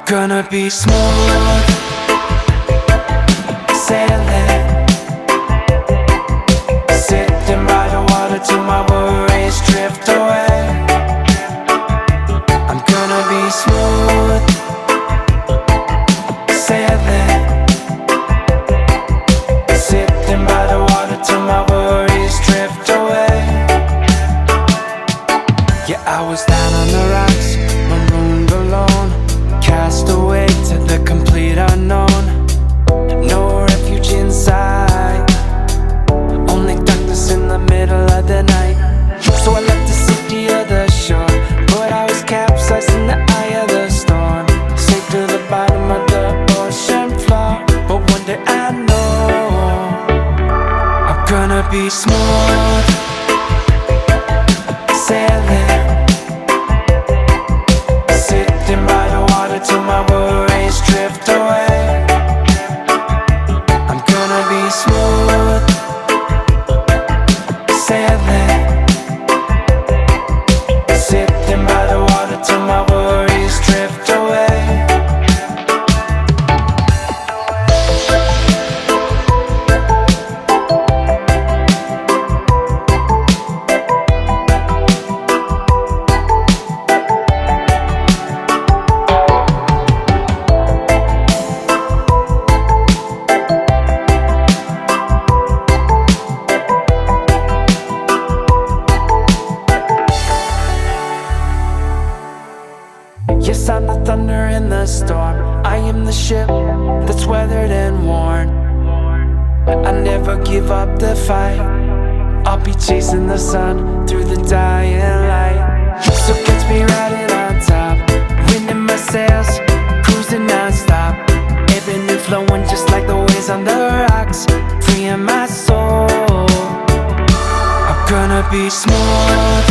gonna be smooth sailing, sitting by the water till my worries drift away. I'm gonna be smooth sailing, sitting by the water till my worries drift away. Yeah, I was down on the rocks, marooned alone, cast away to the complete unknown. No refuge inside, only darkness in the middle of the night. So I left the city of the shore, but I was capsized in the eye of the storm, sank to the bottom of the ocean floor. But one day I know I'm gonna be smooth sailing, sitting by the water till my worries drift away. I'm gonna be smooth sailing, sitting by the water till my worries drift away. Yes, I'm the thunder in the storm, I am the ship that's weathered and worn. I never give up the fight, I'll be chasing the sun through the dying light. So catch me riding on top, wind in my sails, cruising non-stop, ebbing and flowing just like the waves on the rocks, freeing my soul. I'm gonna be smooth